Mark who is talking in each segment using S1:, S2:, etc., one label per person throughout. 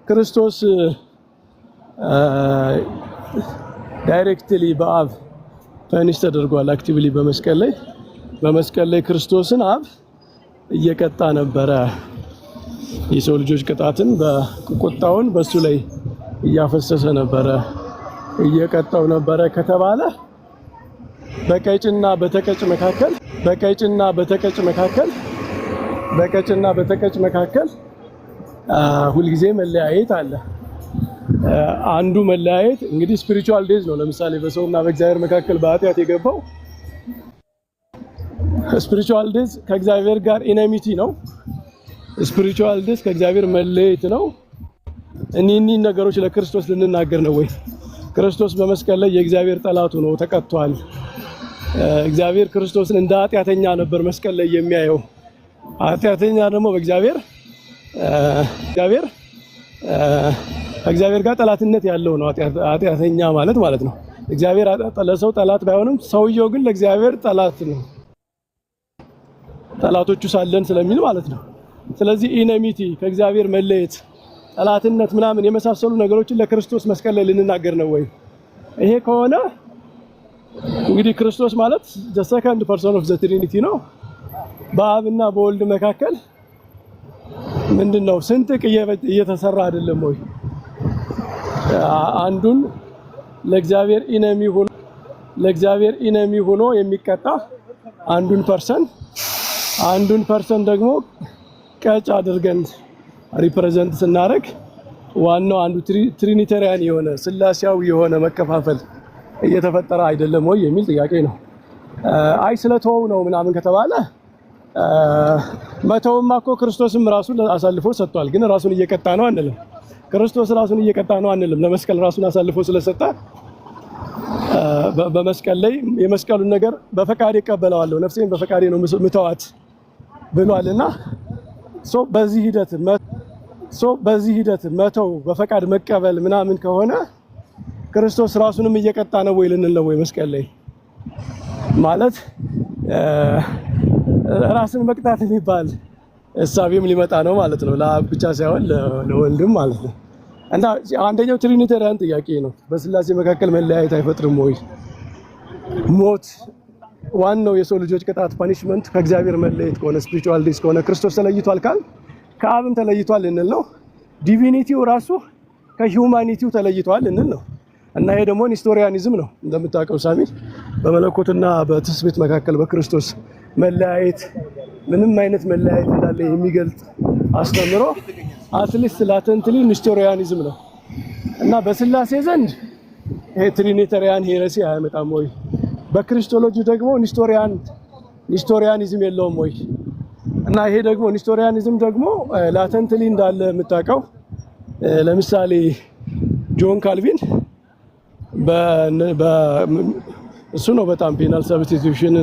S1: ክርስቶስ ዳይሬክትሊ በአብ ፐኒሽ ተደርጓል። አክቲቭሊ በመስቀል ላይ ክርስቶስን አብ እየቀጣ ነበረ። የሰው ልጆች ቅጣትን በቁጣውን በሱ ላይ እያፈሰሰ ነበረ፣ እየቀጣው ነበረ ከተባለ በቀጭና በተቀጭ መካከል ሁልጊዜ መለያየት አለ። አንዱ መለያየት እንግዲህ ስፒሪቹዋል ዴዝ ነው። ለምሳሌ በሰውና በእግዚአብሔር መካከል በኃጢአት የገባው ስፒሪቹዋል ዴዝ ከእግዚአብሔር ጋር ኢነሚቲ ነው። ስፒሪቹዋል ዴዝ ከእግዚአብሔር መለየት ነው። እኒህ ነገሮች ለክርስቶስ ልንናገር ነው ወይ? ክርስቶስ በመስቀል ላይ የእግዚአብሔር ጠላት ሆኖ ተቀጥቷል። እግዚአብሔር ክርስቶስን እንደ ኃጢአተኛ ነበር መስቀል ላይ የሚያየው። ኃጢአተኛ ደግሞ ከእግዚአብሔር ጋር ጠላትነት ያለው ነው ኃጢአተኛ ማለት ነው። እግዚአብሔር ለሰው ጠላት ባይሆንም ሰውየው ግን ለእግዚአብሔር ጠላት ነው፣ ጠላቶቹ ሳለን ስለሚል ማለት ነው። ስለዚህ ኢነሚቲ ከእግዚአብሔር መለየት፣ ጠላትነት ምናምን የመሳሰሉ ነገሮችን ለክርስቶስ መስቀል ላይ ልንናገር ነው ወይ? ይሄ ከሆነ እንግዲህ ክርስቶስ ማለት the second person of the Trinity ነው። በአብና በወልድ መካከል ምንድነው ስንጥቅ እየተሰራ አይደለም ወይ? አንዱን ለእግዚአብሔር ኢነሚ ሆኖ የሚቀጣ አንዱን ፐርሰን ደግሞ ቀጭ አድርገን ሪፕሬዘንት ስናደርግ ዋናው አንዱ ትሪኒተሪያን የሆነ ስላሴያዊ የሆነ መከፋፈል እየተፈጠረ አይደለም ወይ የሚል ጥያቄ ነው። አይ ስለተወው ነው ምናምን ከተባለ መተውማ እኮ ክርስቶስም ራሱን አሳልፎ ሰጥቷል። ግን ራሱን እየቀጣ ነው አንልም። ክርስቶስ ራሱን እየቀጣ ነው አንልም። ለመስቀል ራሱን አሳልፎ ስለሰጠ በመስቀል ላይ የመስቀሉን ነገር በፈቃድ ይቀበለዋለሁ፣ ነፍሴን በፈቃዴ ነው ምተዋት ብሏልና በዚህ ሂደት መተው በፈቃድ መቀበል ምናምን ከሆነ ክርስቶስ ራሱንም እየቀጣ ነው ወይ ልንል ነው ወይ? መስቀል ላይ ማለት ራስን መቅጣት የሚባል እሳቤም ሊመጣ ነው ማለት ነው። ለአብ ብቻ ሳይሆን ለወልድም ማለት ነው። እና አንደኛው ትሪኒተሪያን ጥያቄ ነው። በስላሴ መካከል መለያየት አይፈጥርም ወይ? ሞት ዋናው የሰው ልጆች ቅጣት ፓኒሽመንት ከእግዚአብሔር መለየት ከሆነ ስፒሪቹዋል ዲስ ከሆነ ክርስቶስ ተለይቷል ካል ከአብም ተለይቷል እንል ነው። ዲቪኒቲው ራሱ ከሂውማኒቲው ተለይቷል እንል ነው። እና ይሄ ደግሞ ኒስቶሪያኒዝም ነው። እንደምታውቀው ሳሚል በመለኮትና በትስብእት መካከል በክርስቶስ መለያየት ምንም አይነት መለያየት እንዳለ የሚገልጽ አስተምሮ አትሊስት ላተንትሊ ኒስቶሪያኒዝም ነው። እና በስላሴ ዘንድ ይሄ ትሪኒተሪያን ሄረሲ አያመጣም ወይ? በክርስቶሎጂ ደግሞ ኒስቶሪያኒዝም የለውም ወይ? እና ይሄ ደግሞ ኒስቶሪያኒዝም ደግሞ ላተንትሊ እንዳለ የምታውቀው ለምሳሌ ጆን ካልቪን እሱ ነው በጣም ፔናል ሰብስቲቱሽን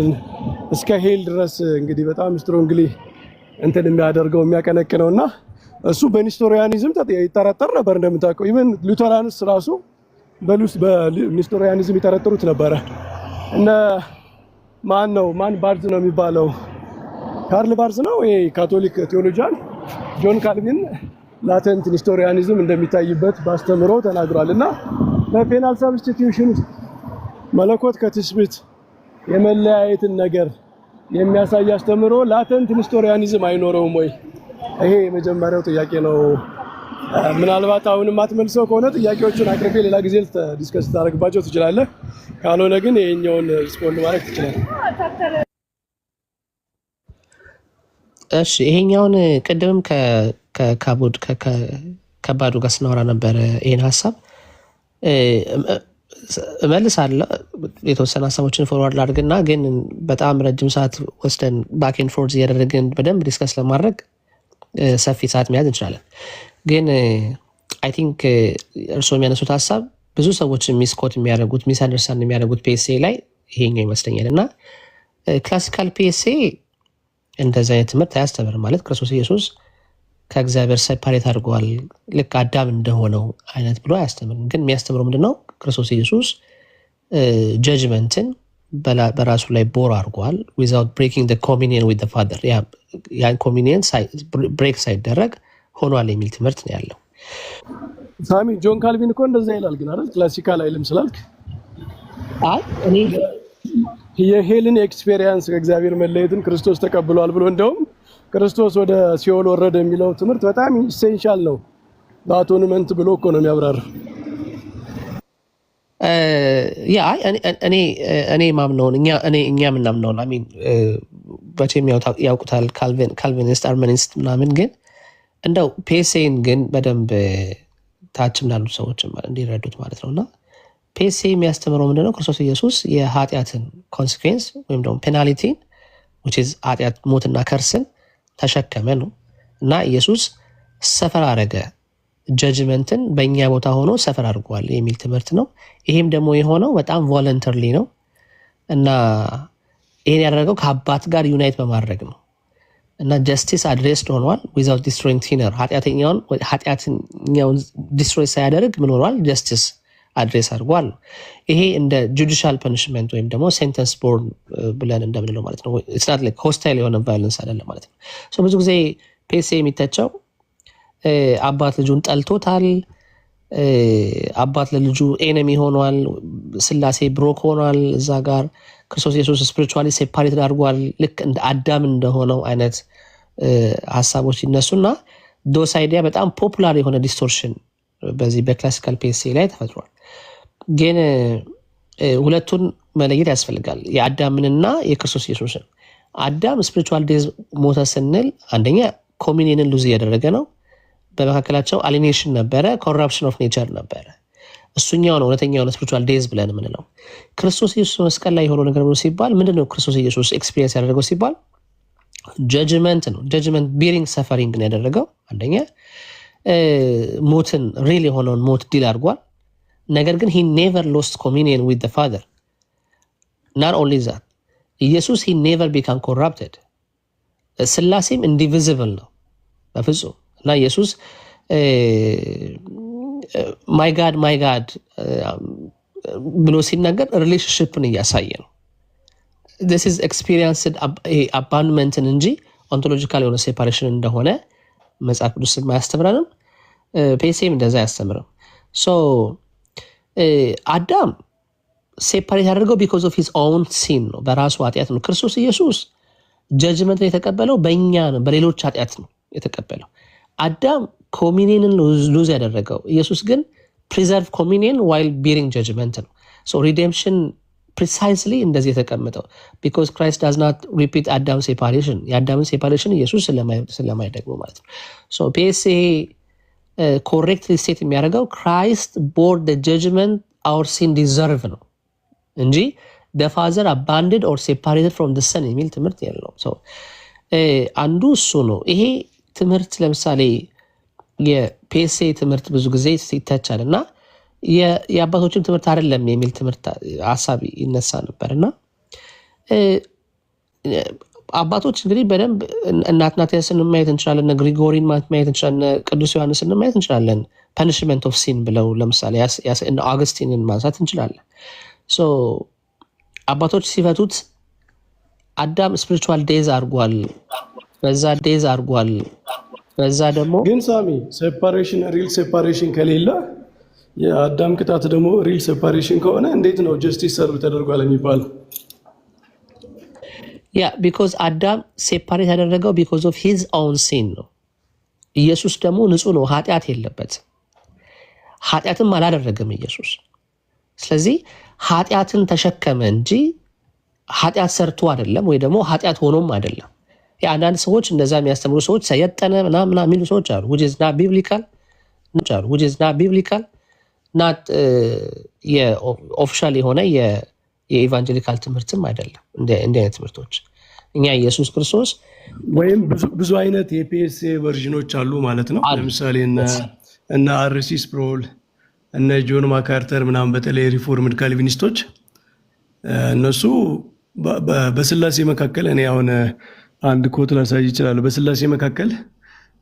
S1: እስከ ሄል ድረስ እንግዲህ በጣም ስትሮንግሊ እንትን የሚያቀነቅነውና እሱ በኒስቶሪያኒዝም ይጠረጠር ነበር። እንደምታውቀው ኢቭን ሉተራንስ ራሱ በኒስቶሪያኒዝም ይጠረጥሩት ነበረ። እነ ማን ባርዝ ነው የሚባለው? ካርል ባርዝ ነው ይሄ ካቶሊክ ቴዎሎጂያን። ጆን ካልቪን ላተንት ኒስቶሪያኒዝም እንደሚታይበት ባስተምሮ ተናግሯልና በፔናል ሰብስቲቱሽን መለኮት ከትስብእት የመለያየትን ነገር የሚያሳይ አስተምሮ ላተንት ኒስቶሪያኒዝም አይኖረውም ወይ? ይሄ የመጀመሪያው ጥያቄ ነው። ምናልባት አሁንም አትመልሰው ከሆነ ጥያቄዎችን አቅርቤ ሌላ ጊዜ ዲስከስ ታደርግባቸው ትችላለህ። ካልሆነ ግን ይሄኛውን ሪስፖንድ ማድረግ ትችላለህ።
S2: እሺ፣ ይሄኛውን ቅድምም ከባዱ ጋር ስናወራ ነበረ። ይሄን ሀሳብ እመልሳለሁ። የተወሰነ ሀሳቦችን ፎርዋርድ ላድርግና ግን በጣም ረጅም ሰዓት ወስደን ባክ ኤንድ ፎርዝ እያደረግን በደንብ ዲስከስ ለማድረግ ሰፊ ሰዓት መያዝ እንችላለን። ግን አይ ቲንክ እርስዎ የሚያነሱት ሀሳብ ብዙ ሰዎች ሚስኮት የሚያደርጉት ሚስ አንደርስታንድ የሚያደርጉት ፒኤስኤ ላይ ይሄኛው ይመስለኛል። እና ክላሲካል ፒኤስኤ እንደዚህ አይነት ትምህርት አያስተምርም። ማለት ክርስቶስ ኢየሱስ ከእግዚአብሔር ሴፓሬት አድርገዋል ልክ አዳም እንደሆነው አይነት ብሎ አያስተምርም። ግን የሚያስተምረው ምንድነው? ክርስቶስ ኢየሱስ ጀጅመንትን በራሱ ላይ ቦር አድርጓል ዊዛውት ብሬኪንግ ዘ ኮሚኒየን ዊዝ ዘ ፋዘር። ያን ኮሚኒየን ብሬክ ሳይደረግ ሆኗል የሚል ትምህርት ነው ያለው።
S1: ሳሚ ጆን ካልቪን እኮ እንደዛ ይላል ግን አይደል? ክላሲካል አይልም ስላልክ
S2: አይ እኔ
S1: የሄልን ኤክስፔሪየንስ ከእግዚአብሔር መለየትን ክርስቶስ ተቀብሏል ብሎ እንደውም ክርስቶስ ወደ ሲኦል ወረደ የሚለው ትምህርት በጣም ኢሴንሻል ነው በአቶንመንት ብሎ እኮ ነው የሚያብራራው።
S2: ያ እኔ ማምነውን እኛ ምናምነውን አሚን በቼም ያውቁታል ካልቪኒስት አርመኒስት ምናምን፣ ግን እንደው ፔሴን ግን በደንብ ታችም ላሉ ሰዎች እንዲረዱት ማለት ነው። እና ፔሴ የሚያስተምረው ምንድነው? ክርስቶስ ኢየሱስ የኃጢአትን ኮንሲኩዌንስ ወይም ደግሞ ፔናልቲን ኃጢአት ሞትና ከርስን ተሸከመ ነው። እና ኢየሱስ ሰፈር አረገ፣ ጀጅመንትን በእኛ ቦታ ሆኖ ሰፈር አድርጓል የሚል ትምህርት ነው። ይሄም ደግሞ የሆነው በጣም ቮለንተርሊ ነው እና ይሄን ያደረገው ከአባት ጋር ዩናይት በማድረግ ነው። እና ጀስቲስ አድሬስድ ሆኗል ዊዛውት ዲስትሮይንግ ሲነር። ኃጢአተኛውን ዲስትሮይ ሳያደርግ ምን ሆኗል? ጀስቲስ አድሬስ አድርጓል። ይሄ እንደ ጁዲሻል ፐኒሽመንት ወይም ደግሞ ሴንተንስ ቦርን ብለን እንደምንለው ማለት ነው። ሆስታይል የሆነ ቫዮለንስ አይደለም ማለት ነው። ብዙ ጊዜ ፔሴ የሚተቸው አባት ልጁን ጠልቶታል፣ አባት ለልጁ ኤነሚ ሆኗል፣ ስላሴ ብሮክ ሆኗል፣ እዛ ጋር ክርስቶስ ኢየሱስ ስፒሪቹዋሊ ሴፓሬት አድርጓል፣ ልክ እንደ አዳም እንደሆነው አይነት ሀሳቦች ይነሱና ዶስ አይዲያ በጣም ፖፑላር የሆነ ዲስቶርሽን በዚህ በክላሲካል ፔሴ ላይ ተፈጥሯል። ግን ሁለቱን መለየት ያስፈልጋል፣ የአዳምንና የክርስቶስ ኢየሱስን። አዳም ስፒሪቹዋል ዴዝ ሞተ ስንል አንደኛ ኮሚኒየንን ሉዝ እያደረገ ነው። በመካከላቸው አሊኔሽን ነበረ፣ ኮራፕሽን ኦፍ ኔቸር ነበረ። እሱኛው ነው እውነተኛ የሆነ ስፒሪቹዋል ዴዝ ብለን የምንለው። ክርስቶስ ኢየሱስ መስቀል ላይ የሆነው ነገር ብሎ ሲባል ምንድነው ክርስቶስ ኢየሱስ ኤክስፒሪየንስ ያደረገው ሲባል ጀጅመንት ነው። ጀጅመንት ቢሪንግ ሰፈሪንግ ነው ያደረገው። አንደኛ ሞትን ሪል የሆነውን ሞት ዲል አድርጓል። ነገር ግን ሂ ኔቨር ሎስት ኮሚኒየን ዊዝ ዘ ፋዘር። ናት ኦንሊ ዛት ኢየሱስ ሂ ኔቨር ቢካም ኮራፕትድ። ስላሴም ኢንዲቪዚብል ነው በፍጹም። እና ኢየሱስ ማይ ጋድ ብሎ ሲናገር ሪሌሽንሽፕን እያሳየ ነው። ዚስ ኢዝ ኤክስፒሪየንስድ አባንድመንትን እንጂ ኦንቶሎጂካል የሆነ ሴፓሬሽን እንደሆነ መጽሐፍ ቅዱስ አያስተምረንም። ፔሴም እንደዛ አያስተምርም። ሶ አዳም ሴፓሬት ያደርገው ቢኮዝ ኦፍ ሂዝ ኦውን ሲን ነው፣ በራሱ ኃጢአት ነው። ክርስቶስ ኢየሱስ ጀጅመንትን የተቀበለው በእኛ ነው፣ በሌሎች ኃጢአት ነው የተቀበለው። አዳም ኮሚኒየንን ሉዝ ያደረገው፣ ኢየሱስ ግን ፕሪዘርቭ ኮሚኒየን ዋይል ቢሪንግ ጀጅመንት ነው። ሶ ሪዴምፕሽን ፕሪሳይስሊ እንደዚህ የተቀመጠው ቢኮዝ ክራይስት ዳዝ ናት ሪፒት አዳም ሴፓሬሽን፣ የአዳምን ሴፓሬሽን ኢየሱስ ስለማይደግመው ማለት ነው። ሶ ፒኤስኤ ኮሬክትሊ ስቴት የሚያደርገው ክራይስት ቦር ደ ጀጅመንት አወር ሲን ዲዘርቭ ነው እንጂ ደ ፋዘር አባንድድ ኦር ሴፓሬትድ ፍሮም ደ ሰን የሚል ትምህርት የለውም። አንዱ እሱ ነው። ይሄ ትምህርት ለምሳሌ የፒኤስኤ ትምህርት ብዙ ጊዜ ይተቻል እና የአባቶችን ትምህርት አይደለም የሚል ትምህርት ሀሳብ ይነሳ ነበር እና አባቶች እንግዲህ በደንብ እነ አትናቴዎስን ማየት እንችላለን፣ እነ ግሪጎሪን ማየት እንችላለን፣ ቅዱስ ዮሐንስን ማየት እንችላለን። ፐኒሽመንት ኦፍ ሲን ብለው ለምሳሌ እነ አውግስቲንን ማንሳት እንችላለን። አባቶች ሲፈቱት አዳም ስፒሪቹዋል ዴዝ አድርጓል፣ በዛ ዴዝ አድርጓል። በዛ ደግሞ
S1: ግን ሳሚ ሴፓሬሽን ሪል ሴፓሬሽን ከሌለ የአዳም ቅጣት ደግሞ ሪል ሴፓሬሽን ከሆነ እንዴት ነው ጀስቲስ ሰርቭ ተደርጓል የሚባለው?
S2: ያ ቢኮዝ አዳም ሴፓሬት ያደረገው ቢኮዝ ኦፍ ሂዝ ኦውን ሲን ነው። ኢየሱስ ደግሞ ንጹህ ነው፣ ኃጢአት የለበትም፣ ኃጢአትም አላደረገም ኢየሱስ። ስለዚህ ኃጢአትን ተሸከመ እንጂ ኃጢአት ሰርቶ አይደለም፣ ወይ ደግሞ ኃጢአት ሆኖም አይደለም። የአንዳንድ ሰዎች እንደዛ የሚያስተምሩ ሰዎች ሰየጠነ ምናምን የሚሉ ሰዎች አሉ። which is not biblical ናት የኦፊሻል የሆነ የኢቫንጀሊካል ትምህርትም አይደለም። እንዲህ አይነት ትምህርቶች እኛ ኢየሱስ ክርስቶስ
S1: ወይም ብዙ አይነት የፒኤስኤ ቨርዥኖች አሉ ማለት ነው። ለምሳሌ እነ አርሲ ስፕሮል እነ ጆን ማካርተር ምናምን በተለይ ሪፎርምድ ካልቪኒስቶች እነሱ በስላሴ መካከል እኔ አሁን አንድ ኮት ላሳይ ይችላል። በስላሴ መካከል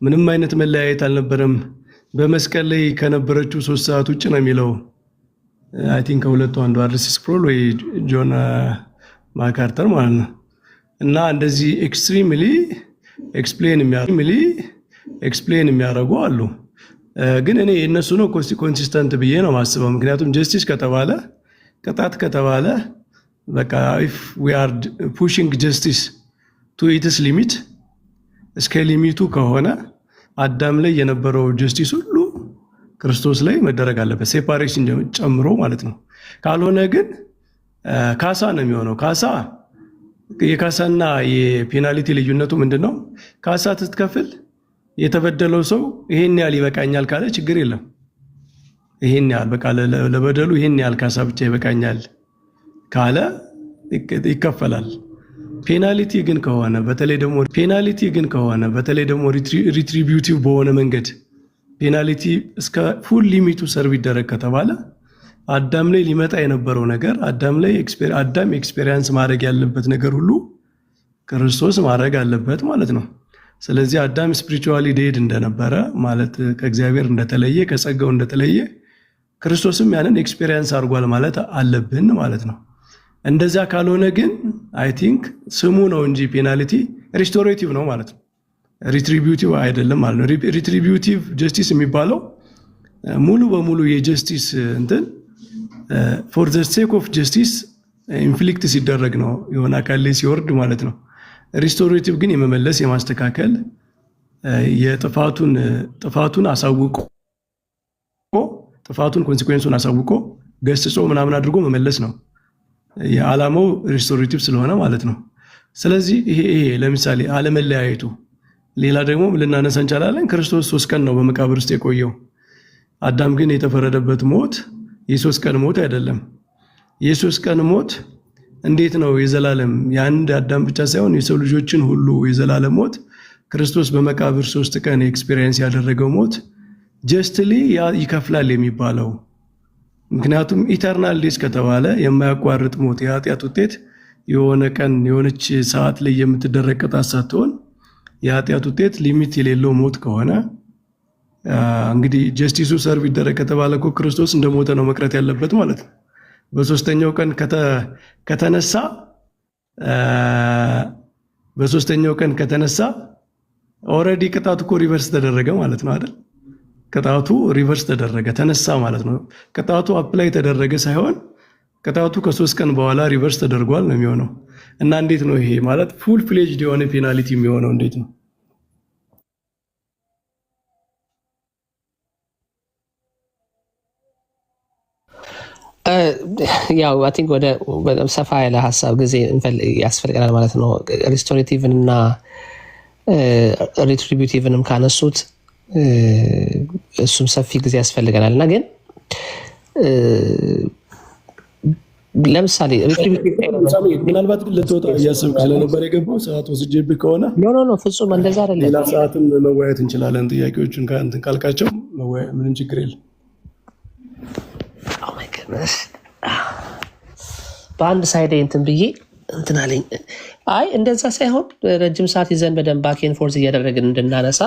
S1: ምንም አይነት መለያየት አልነበረም። በመስቀል ላይ ከነበረችው 3 ሰዓት ውጭ ነው የሚለው። አይ ቲንክ ከሁለቱ አንዱ አርሲ ስፕሮል ወይ ጆን ማካርተር ማለት ነው። እና እንደዚህ ኤክስትሪምሊ ኤክስፕሌን የሚያደርጉ አሉ። ግን እኔ የእነሱ ነው ኮንሲስተንት ብዬ ነው ማስበው። ምክንያቱም ጀስቲስ ከተባለ ቅጣት ከተባለ በቃ ኢፍ ዊ አር ፑሽንግ ጀስቲስ ቱ ኢትስ ሊሚት እስከ ሊሚቱ ከሆነ አዳም ላይ የነበረው ጀስቲስ ሁሉ ክርስቶስ ላይ መደረግ አለበት፣ ሴፓሬሽን ጨምሮ ማለት ነው። ካልሆነ ግን ካሳ ነው የሚሆነው። የካሳና የፔናልቲ ልዩነቱ ምንድን ነው? ካሳ ስትከፍል የተበደለው ሰው ይሄን ያህል ይበቃኛል ካለ ችግር የለም። ይሄን ያህል በቃ ለበደሉ ይሄን ያህል ካሳ ብቻ ይበቃኛል ካለ ይከፈላል። ፔናልቲ ግን ከሆነ በተለይ ደግሞ ሪትሪቢዩቲቭ በሆነ መንገድ ፔናልቲ እስከ ፉል ሊሚቱ ሰርቭ ይደረግ ከተባለ አዳም ላይ ሊመጣ የነበረው ነገር አዳም ኤክስፔሪንስ ማድረግ ያለበት ነገር ሁሉ ክርስቶስ ማድረግ አለበት ማለት ነው። ስለዚህ አዳም ስፒሪቹዋሊ ዴድ እንደነበረ ማለት ከእግዚአብሔር እንደተለየ ከጸጋው እንደተለየ ክርስቶስም ያንን ኤክስፔሪንስ አድርጓል ማለት አለብን ማለት ነው። እንደዛ ካልሆነ ግን አይ ቲንክ ስሙ ነው እንጂ ፔናልቲ ሪስቶሬቲቭ ነው ማለት ነው፣ ሪትሪቢዩቲቭ አይደለም ማለት ነው። ሪትሪቢዩቲቭ ጀስቲስ የሚባለው ሙሉ በሙሉ የጀስቲስ እንትን ፎር ዘ ሴክ ኦፍ ጀስቲስ ኢንፍሊክት ሲደረግ ነው የሆነ አካል ላይ ሲወርድ ማለት ነው። ሪስቶሬቲቭ ግን የመመለስ የማስተካከል ጥፋቱን አሳውቆ ጥፋቱን ኮንሲኩዌንሱን አሳውቆ ገስጾ ምናምን አድርጎ መመለስ ነው የዓላማው ሪስቶሬቲቭ ስለሆነ ማለት ነው። ስለዚህ ይሄ ለምሳሌ አለመለያየቱ፣ ሌላ ደግሞ ልናነሳ እንችላለን። ክርስቶስ 3 ቀን ነው በመቃብር ውስጥ የቆየው። አዳም ግን የተፈረደበት ሞት የ3 ቀን ሞት አይደለም። የ3 ቀን ሞት እንዴት ነው የዘላለም የአንድ አዳም ብቻ ሳይሆን የሰው ልጆችን ሁሉ የዘላለም ሞት ክርስቶስ በመቃብር 3 ቀን ኤክስፔሪየንስ ያደረገው ሞት ጀስትሊ ይከፍላል የሚባለው? ምክንያቱም ኢተርናል ዴስ ከተባለ የማያቋርጥ ሞት የኃጢአት ውጤት የሆነ ቀን የሆነች ሰዓት ላይ የምትደረግ ቅጣት ሳትሆን የኃጢአት ውጤት ሊሚት የሌለው ሞት ከሆነ እንግዲህ ጀስቲሱ ሰርቭ ይደረግ ከተባለ እኮ ክርስቶስ እንደሞተ ነው መቅረት ያለበት ማለት ነው። በሶስተኛው ቀን ከተነሳ ኦልሬዲ ቅጣቱ እኮ ሪቨርስ ተደረገ ማለት ነው አይደል? ቅጣቱ ሪቨርስ ተደረገ ተነሳ ማለት ነው። ቅጣቱ አፕላይ ተደረገ ሳይሆን ቅጣቱ ከ3 ቀን በኋላ ሪቨርስ ተደርጓል ነው የሚሆነው። እና እንዴት ነው ይሄ ማለት ፉል ፍሌጅድ የሆነ ፔናልቲ የሚሆነው እንዴት ነው?
S2: ያው አይ ቲንክ ወደ ሰፋ ያለ ሀሳብ ጊዜ ያስፈልገናል ማለት ነው። ሪስቶሬቲቭን እና ሪትሪቢዩቲቭንም ካነሱት እሱም ሰፊ ጊዜ ያስፈልገናል እና ግን ለምሳሌ
S1: ምናልባት ልትወጣ እያሰብክ ስለነበር የገባው ሰዓት ወስጄብህ ከሆነ
S2: ኖ ፍጹም እንደዛ አይደለም።
S1: ሌላ ሰዓትም መወያየት እንችላለን። ጥያቄዎችን ከእንትን ካልካቸው ምንም ችግር የለም።
S2: በአንድ ሳይድ እንትን ብዬ እንትን አለኝ። አይ እንደዛ ሳይሆን ረጅም ሰዓት ይዘን በደንብ ባኬን ፎርዝ እያደረግን እንድናነሳ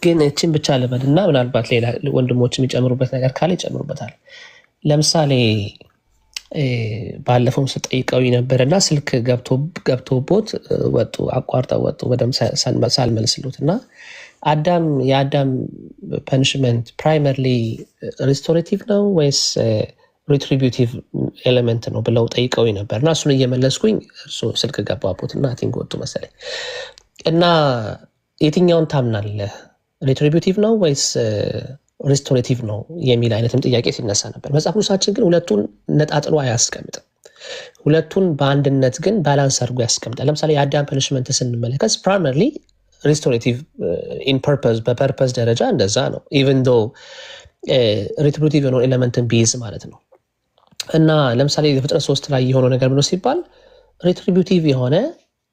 S2: ግን እችን ብቻ ልበልና ምናልባት ሌላ ወንድሞች የሚጨምሩበት ነገር ካለ ይጨምሩበታል። ለምሳሌ ባለፈው ስጠይቀው ነበርና ስልክ ገብቶቦት ወጡ፣ አቋርጠው ወጡ በደንብ ሳልመልስሉት እና የአዳም ፐኒሽመንት ፕራይመርሊ ሪስቶሬቲቭ ነው ወይስ ሪትሪቢዩቲቭ ኤሌመንት ነው ብለው ጠይቀው ነበር እና እሱን እየመለስኩኝ እሱ ስልክ ገባቦት እና ቲንክ ወጡ መሰለኝ። እና የትኛውን ታምናለህ ሪትሪቢዩቲቭ ነው ወይስ ሪስቶሬቲቭ ነው የሚል አይነትም ጥያቄ ሲነሳ ነበር። መጽሐፍ ቅዱሳችን ግን ሁለቱን ነጣጥሎ አያስቀምጥም። ሁለቱን በአንድነት ግን ባላንስ አድርጎ ያስቀምጣል። ለምሳሌ የአዳም ፐኒሽመንት ስንመለከት ፕራይመርሊ ሪስቶሬቲቭ ኢን ፐርፐዝ በፐርፐዝ ደረጃ እንደዛ ነው ኢቨን ዶ ሪትሪቢዩቲቭ የሆነው ኤሌመንትን ቢይዝ ማለት ነው። እና ለምሳሌ የፍጥረት 3 ላይ የሆነው ነገር ብሎ ሲባል ሪትሪቢዩቲቭ የሆነ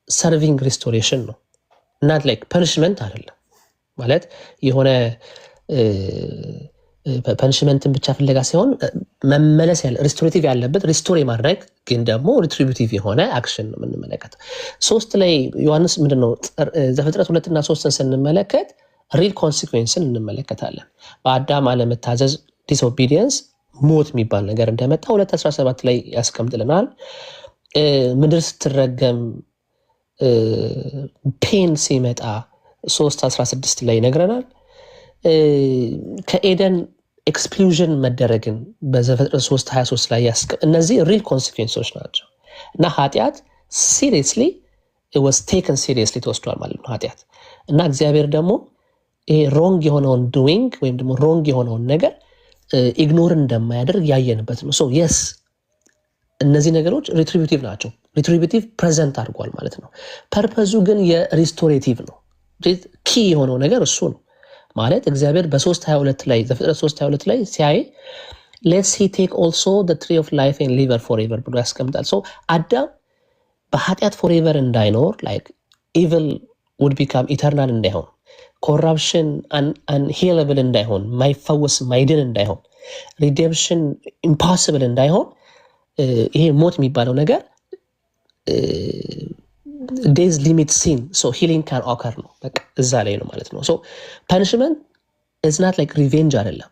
S2: ሰርቪንግ ሪስቶሬሽን ነው እና ላይክ ፐኒሽመንት አይደለም ማለት የሆነ ፐኒሽመንትን ብቻ ፍለጋ ሲሆን መመለስ ያለ ሪስቶሬቲቭ ያለበት ሪስቶር የማድረግ ግን ደግሞ ሪትሪቢዩቲቭ የሆነ አክሽን ነው የምንመለከተው። 3 ላይ ዮሐንስ ምንድነው ዘፍጥረት 2 እና 3ን ስንመለከት ሪል ኮንሲኩዌንስን እንመለከታለን። በአዳም አለመታዘዝ ዲስኦቢዲየንስ ሞት የሚባል ነገር እንደመጣ 2:17 ላይ ያስቀምጥልናል። ምድር ስትረገም ፔን ሲመጣ 3:16 ላይ ይነግረናል። ከኤደን ኤክስክሉዥን መደረግን በዘፍጥረት 3:23 ላይ እነዚህ ሪል ኮንሲኩዌንሶች ናቸው እና ኃጢአት ሲሪየስሊ was taken seriously ተወስዷል ማለት ነው ኃጢአት እና እግዚአብሔር ደግሞ ይሄ ሮንግ የሆነውን ዱዊንግ ወይም ደግሞ ሮንግ የሆነውን ነገር ኢግኖር እንደማያደርግ ያየንበት ነው። ሶ የስ እነዚህ ነገሮች ሪትሪቢዩቲቭ ናቸው። ሪትሪቢዩቲቭ ፕሬዘንት አድርጓል ማለት ነው። ፐርፐዙ ግን የሪስቶሬቲቭ ነው። ኪ የሆነው ነገር እሱ ነው ማለት እግዚአብሔር በ3:22 ላይ ዘፍጥረት 3:22 ላይ ሲያይ ሌትስ ሂ ቴክ ኦልሶ ዘ ትሪ ኦፍ ላይፍ ኤንድ ሊቨር ፎርኤቨር ብሎ ያስቀምጣል። ሶ አዳም በኃጢአት ፎርኤቨር እንዳይኖር ላይክ ኢቪል ውድ ቢካም ኢተርናል እንዳይሆን ኮራፕሽን አንሂለብል እንዳይሆን ማይፈወስ ማይድን እንዳይሆን ሪዴምፕሽን ኢምፖሲብል እንዳይሆን ይሄ ሞት የሚባለው ነገር ዴዝ ሊሚት ሲን ሶ ሂሊንግ ካን ኦከር ነው። በቃ እዛ ላይ ነው ማለት ነው። ሶ ፐኒሽመንት ኢዝ ናት ላይክ ሪቬንጅ አይደለም።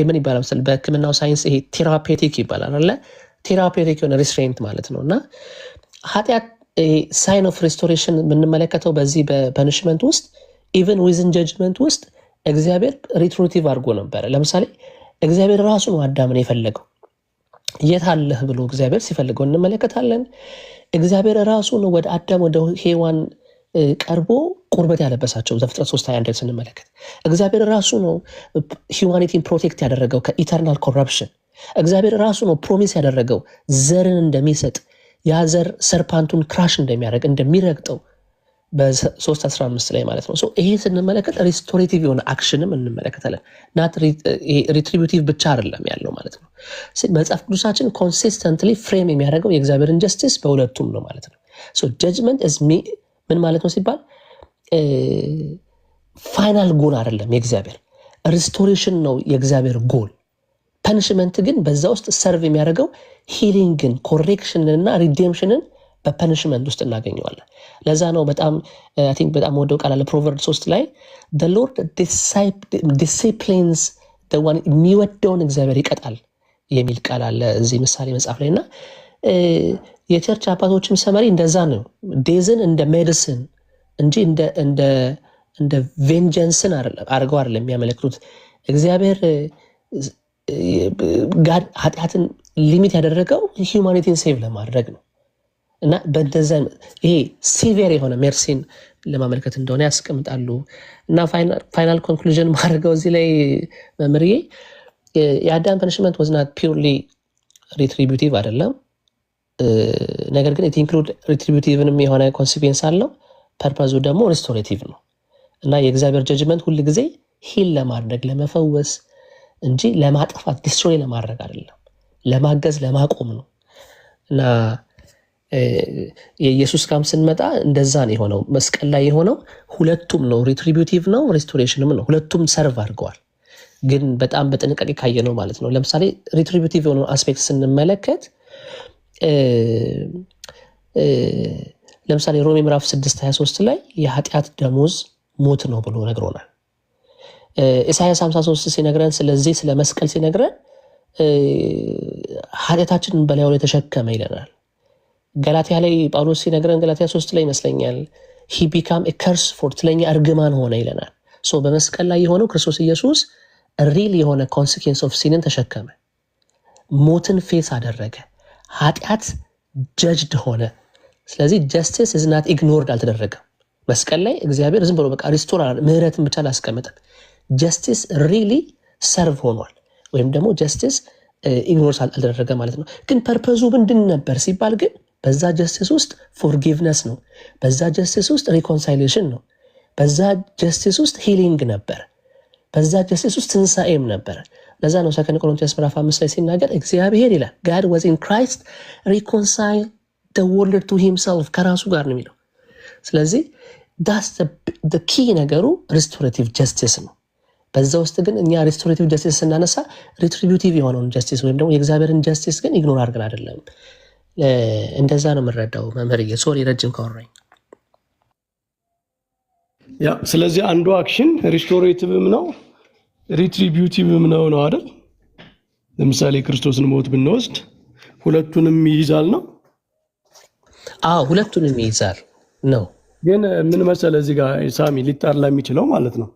S2: ምን ይባላል መሰለህ በሕክምናው ሳይንስ ይሄ ቴራፔቲክ ይባላል አይደለ? ቴራፔቲክ የሆነ ሪስትሬንት ማለት ነው። እና ኃጢአት ሳይን ኦፍ ሪስቶሬሽን የምንመለከተው በዚህ በፐኒሽመንት ውስጥ ኢቨን ዊዝን ጀጅመንት ውስጥ እግዚአብሔር ሪትሮቲቭ አድርጎ ነበረ። ለምሳሌ እግዚአብሔር ራሱ ነው አዳምን የፈለገው። የት አለህ ብሎ እግዚአብሔር ሲፈልገው እንመለከታለን። እግዚአብሔር ራሱ ነው ወደ አዳም ወደ ሔዋን ቀርቦ ቁርበት ያለበሳቸው ዘፍጥረት 3:21 ስንመለከት እግዚአብሔር ራሱ ነው ሂውማኒቲን ፕሮቴክት ያደረገው ከኢተርናል ኮረፕሽን። እግዚአብሔር ራሱ ነው ፕሮሚስ ያደረገው ዘርን እንደሚሰጥ ያ ዘር ሰርፓንቱን ክራሽ እንደሚያደርግ እንደሚረግጠው በ3:15 ላይ ማለት ነው። ይሄ ስንመለከት ሪስቶሬቲቭ የሆነ አክሽንም እንመለከታለን። ናት ሪትሪቢዩቲቭ ብቻ አይደለም ያለው ማለት ነው። መጽሐፍ ቅዱሳችን ኮንሲስተንትሊ ፍሬም የሚያደርገው የእግዚአብሔርን ጀስቲስ በሁለቱም ነው ማለት ነው። ጀጅመንት ምን ማለት ነው ሲባል ፋይናል ጎል አይደለም የእግዚአብሔር ሪስቶሬሽን ነው የእግዚአብሔር ጎል። ፐኒሽመንት ግን በዛ ውስጥ ሰርቭ የሚያደርገው ሂሊንግን ኮሬክሽንንና ሪዴምሽንን በፐኒሽመንት ውስጥ እናገኘዋለን። ለዛ ነው በጣም አይ ቲንክ በጣም ወደው ቃል አለ ፕሮቨርብ 3 ላይ the lord disciplines the one የሚወደውን እግዚአብሔር ይቀጣል የሚል ቃል አለ እዚህ ምሳሌ መጽሐፍ ላይ እና የቸርች አባቶችም ሰመሪ እንደዛ ነው። ዴዝን እንደ ሜዲሲን እንጂ እንደ ቬንጀንስን አድርገው አይደለም የሚያመለክቱት። እግዚአብሔር ጋድ ኃጢአትን ሊሚት ያደረገው ሂውማኒቲን ሴቭ ለማድረግ ነው እና በእንደዛ ይሄ ሲቪር የሆነ ሜርሲን ለማመልከት እንደሆነ ያስቀምጣሉ። እና ፋይናል ኮንክሉዥን ማድረገው እዚህ ላይ መምርዬ የአዳም ፐኒሽመንት was not purely retributive አይደለም። ነገር ግን ኢንክሉድ ሪትሪቢዩቲቭንም የሆነ ኮንሲኩዌንስ አለው። ፐርፐዙ ደግሞ ሪስቶሬቲቭ ነው እና የእግዚአብሔር ጀጅመንት ሁል ጊዜ ሂል ለማድረግ ለመፈወስ እንጂ ለማጥፋት ዲስትሮይ ለማድረግ አይደለም፣ ለማገዝ ለማቆም ነው። እና የኢየሱስ ጋርም ስንመጣ እንደዛ ነው የሆነው። መስቀል ላይ የሆነው ሁለቱም ነው፣ ሪትሪቢዩቲቭ ነው፣ ሪስቶሬሽንም ነው። ሁለቱም ሰርቭ አድርገዋል። ግን በጣም በጥንቃቄ ካየ ነው ማለት ነው። ለምሳሌ ሪትሪቢዩቲቭ የሆነው አስፔክት ስንመለከት ለምሳሌ ሮሜ ምዕራፍ 6:23 ላይ የኃጢአት ደሞዝ ሞት ነው ብሎ ነግሮናል። ኢሳይያስ 53 ሲነግረን ስለዚህ ስለ መስቀል ሲነግረን ኃጢአታችንን በላዩ ላይ ተሸከመ ይለናል። ገላትያ ላይ ጳውሎስ ሲነግረን ገላትያ 3 ላይ ይመስለኛል he became a curse for ለኛ እርግማን ሆነ ይለናል። በመስቀል ላይ የሆነው ክርስቶስ ኢየሱስ ሪል የሆነ ኮንሲኩዌንስ ኦፍ ሲንን ተሸከመ፣ ሞትን ፌስ አደረገ፣ ኃጢአት ጀጅድ ሆነ። ስለዚህ ጀስቲስ is not ignored አልተደረገም። መስቀል ላይ እግዚአብሔር ዝም ብሎ በቃ ሪስቶር ምህረትን ብቻ አላስቀመጠም። ጀስቲስ ሪሊ ሰርቭ ሆኗል፣ ወይም ደግሞ ጀስቲስ ኢግኖር አልተደረገ ማለት ነው። ግን ፐርፐዙ ምንድን ነበር ሲባል ግን በዛ ጀስቲስ ውስጥ ፎርጊቭነስ ነው፣ በዛ ጀስቲስ ውስጥ ሪኮንሳይሌሽን ነው፣ በዛ ጀስቲስ ውስጥ ሂሊንግ ነበር፣ በዛ ጀስቲስ ውስጥ ትንሣኤም ነበር። ለዛ ነው ሰከንድ ቆሮንቶስ ምዕራፍ 5 ላይ ሲናገር እግዚአብሔር ይላል God was in Christ reconcile the world to himself ከራሱ ጋር ነው የሚለው። ስለዚህ that's the key ነገሩ restorative justice ነው። በዛ ውስጥ ግን እኛ restorative justice ስናነሳ retributive የሆነውን justice ወይም ደግሞ የእግዚአብሔርን justice ግን ኢግኖር አድርገን አይደለም። እንደዛ ነው የምንረዳው። መምህርዬ ሶሪ ረጅም ካወራኝ።
S1: ያ ስለዚህ አንዱ አክሽን ሪስቶሬቲቭም ነው ሪትሪቢዩቲቭም ነው አይደል? ለምሳሌ ክርስቶስን ሞት ብንወስድ ሁለቱንም ይይዛል ነው።
S2: ሁለቱንም ይይዛል ነው።
S1: ግን ምን መሰለ እዚህ ጋር ሳሚ ሊጣላ የሚችለው ማለት ነው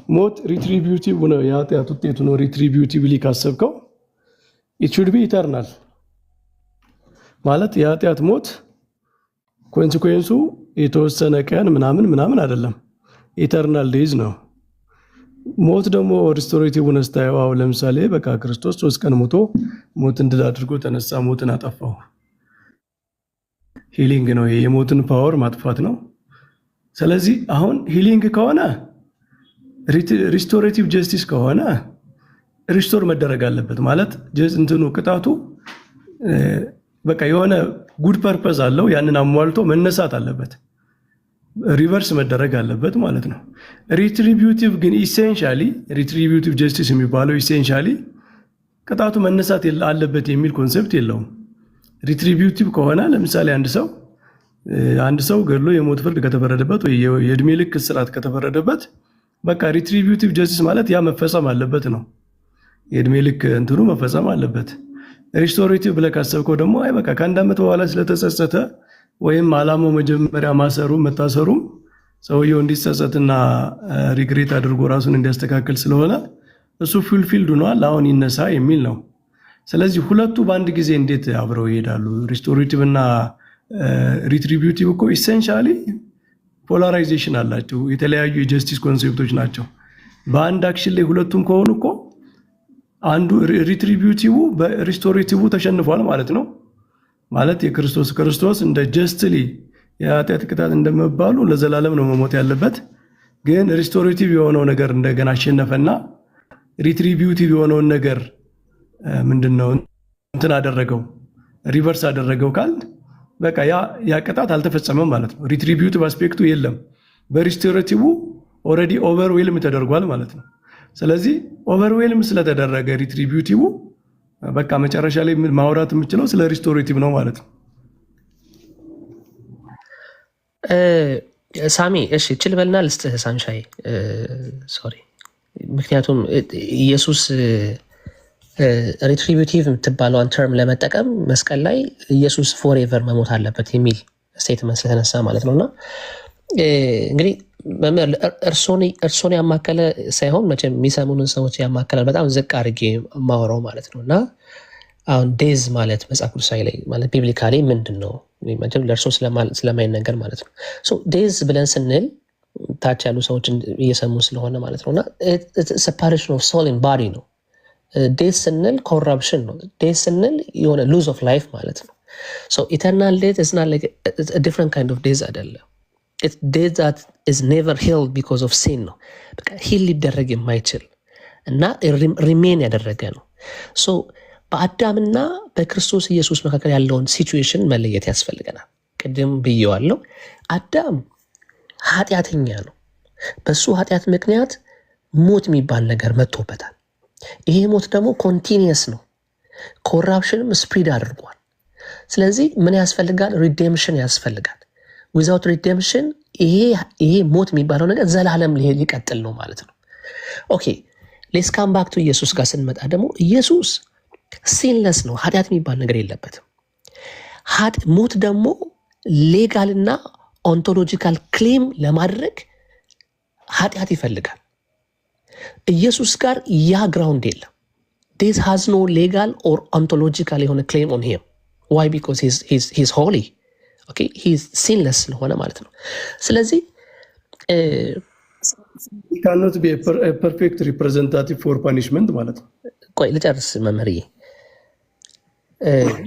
S1: ሞት ሪትሪቢዩቲቭ ነው፣ የኃጢአት ውጤቱ ነው። ሪትሪቢዩቲቭሊ ካሰብከው ኢት ሹድ ቢ ኢተርናል ማለት የኃጢአት ሞት ኮንሲኩዌንሱ የተወሰነ ቀን ምናምን አይደለም፣ ኢተርናል ዴይዝ ነው። ሞት ደግሞ ሪስቶሬቲቭ ነስታየው ለምሳሌ በቃ ክርስቶስ 3 ቀን ሞቶ ሞትን ድል አድርጎ ተነሳ፣ ሞትን አጠፋው። ሂሊንግ ነው፣ የሞትን ፓወር ማጥፋት ነው። ስለዚህ አሁን ሂሊንግ ከሆነ ሪስቶሬቲቭ ጀስቲስ ከሆነ ሪስቶር መደረግ አለበት ማለት እንትኑ ቅጣቱ በቃ የሆነ ጉድ ፐርፐዝ አለው፣ ያንን አሟልቶ መነሳት አለበት፣ ሪቨርስ መደረግ አለበት ማለት ነው። ሪትሪቢዩቲቭ ግን ኢሴንሻሊ ሪትሪቢዩቲቭ ጀስቲስ የሚባለው ኢሴንሻሊ ቅጣቱ መነሳት አለበት የሚል ኮንሴፕት የለውም። ሪትሪቢዩቲቭ ከሆነ ለምሳሌ አንድ ሰው ገድሎ የሞት ፍርድ ከተፈረደበት ወይ የእድሜ ልክ እስራት ከተፈረደበት በቃ ሪትሪቢዩቲቭ ጀስቲስ ማለት ያ መፈጸም አለበት ነው። የእድሜ ልክ እንትኑ መፈጸም አለበት። ሪስቶሬቲቭ ብለህ ካሰብከው ደግሞ አይ በቃ ከ1 ዓመት በኋላ ስለተጸጸተ ወይም አላማው መጀመሪያ መታሰሩም ሰውየው እንዲጸጸትና ሪግሬት አድርጎ ራሱን እንዲያስተካክል ስለሆነ እሱ ፉልፊልድ ሆኗል፣ አሁን ይነሳ የሚል ነው። ስለዚህ ሁለቱ በአንድ ጊዜ እንዴት አብረው ይሄዳሉ? ሪስቶሬቲቭ እና ሪትሪቢዩቲቭ እኮ ኢሴንሻሊ ፖላራይዜሽን አላቸው፣ የተለያዩ የጀስቲስ ኮንሴፕቶች ናቸው። በአንድ አክሽን ላይ ሁለቱም ከሆኑ እኮ አንዱ ሪትሪቢዩቲቭ በሪስቶሬቲቭ ተሸንፏል ማለት ነው። ማለት ክርስቶስ እንደ ጀስትሊ የኃጢአት ቅጣት እንደመባሉ ለዘላለም ነው መሞት ያለበት። ግን ሪስቶሬቲቭ የሆነው ነገር እንደገና አሸነፈና ሪትሪቢዩቲቭ የሆነውን ነገር ምንድነው እንትን አደረገው፣ ሪቨርስ አደረገው ካል በቃ ያ ቅጣት አልተፈጸመም ማለት ነው። ሪትሪቢዩቲቭ አስፔክቱ የለም። በሪስቶሬቲቭ ኦልሬዲ ኦቨርዌልም ተደርጓል ማለት ነው። ስለዚህ ኦቨርዌልም ስለተደረገ ሪትሪቢዩቲቭ በቃ መጨረሻ ላይ ማውራት የምችለው ስለ ሪስቶሬቲቭ ነው ማለት ነው።
S2: ሳሚ እሺ ችል በልና ልስጥህ ሳንሻይ ሶሪ። ምክንያቱም ኢየሱስ ሪትሪቢዩቲቭ የምትባለውን ተርም ለመጠቀም መስቀል ላይ ኢየሱስ ፎሬቨር መሞት አለበት የሚል ስቴትመንት ስለተነሳ ማለት ነውና እንግዲህ እርሶን ያማከለ ሳይሆን መቼም የሚሰሙንን ሰዎች ያማከለ በጣም ዝቅ አድርጌ ማወራው ማለት ነው። እና አሁን ዴዝ ማለት መጽሐፍ ቅዱሳዊ ላይ ማለት ቢብሊካሊ ምንድን ነው መቼም ለእርሶ ስለማይነገር ማለት ነው። ዴዝ ብለን ስንል ታች ያሉ ሰዎች እየሰሙ ስለሆነ ማለት ነው እና ሰፓሬሽን ኦፍ ሶል ኤንድ ባዲ ነው። ዴዝ ስንል ኮራፕሽን ነው። ዴዝ ስንል የሆነ ሉዝ ኦፍ ላይፍ ማለት ነው። ኢተርናል ዴዝ ኢዝ ናት ላይክ ዲፍረንት ካይንድ ኦፍ ዴዝ አይደለም። ዴዝ ዛት ኢዝ ኔቨር ሂልድ ቢኮዝ ኦፍ ሲን ነው። በቃ ሂል ሊደረግ የማይችል እና ሪሜን ያደረገ ነው። በአዳምና በክርስቶስ ኢየሱስ መካከል ያለውን ሲቹዌሽን መለየት ያስፈልገናል። ቅድም ብየዋለሁ። አዳም ኃጢአተኛ ነው። በሱ ኃጢአት ምክንያት ሞት የሚባል ነገር መጥቶበታል። ይሄ ሞት ደግሞ ኮንቲኒየስ ነው። ኮራፕሽንም ስፕሪድ አድርጓል። ስለዚህ ምን ያስፈልጋል? ሪዴምሽን ያስፈልጋል። ዊዛውት ሪዴምሽን ይሄ ሞት የሚባለው ነገር ዘላለም ሊቀጥል ነው ማለት ነው። ኦኬ ሌትስ ካም ባክ ቱ ኢየሱስ ጋር ስንመጣ ደግሞ ኢየሱስ ሲንለስ ነው። ኃጢአት የሚባል ነገር የለበትም። ሞት ደግሞ ሌጋልና ኦንቶሎጂካል ክሌም ለማድረግ ኃጢአት ይፈልጋል። ኢየሱስ ጋር ያ ግራውንድ የለም። ዴዝ ሃዝ ኖ ሌጋል ኦር ኦንቶሎጂካል የሆነ ክሌም ኦን ሂም ዋይ ቢኮዝ ሂዝ ሆሊ ኦኬ ሂዝ ሲንለስ ስለሆነ ማለት ነው። ስለዚህ
S1: ካኖት ቢ ፐርፌክት ሪፕሬዘንታቲቭ ፎር ፓኒሽመንት ማለት ነው።
S2: ቆይ ልጨርስ መምህርዬ።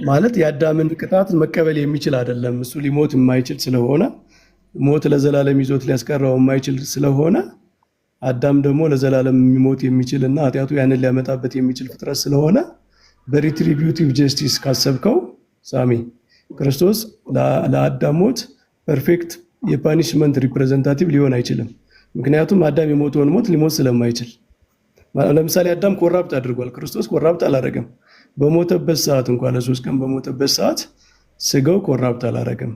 S1: ማለት የአዳምን ቅጣት መቀበል የሚችል አይደለም። እሱ ሊሞት የማይችል ስለሆነ ሞት ለዘላለም ይዞት ሊያስቀረው የማይችል ስለሆነ አዳም ደግሞ ለዘላለም የሚሞት የሚችል እና ኃጢአቱ ያንን ሊያመጣበት የሚችል ፍጥረት ስለሆነ በሪትሪቢዩቲቭ ጀስቲስ ካሰብከው ሳሚ ክርስቶስ ለአዳም ሞት ፐርፌክት የፓኒሽመንት ሪፕሬዘንታቲቭ ሊሆን አይችልም። ምክንያቱም አዳም የሞተውን ሞት ሊሞት ስለማይችል። ለምሳሌ አዳም ኮራፕት አድርጓል፣ ክርስቶስ ኮራፕት አላረገም። በሞተበት ሰዓት እንኳን ለ3 ቀን በሞተበት ሰዓት ስጋው ኮራፕት አላረገም።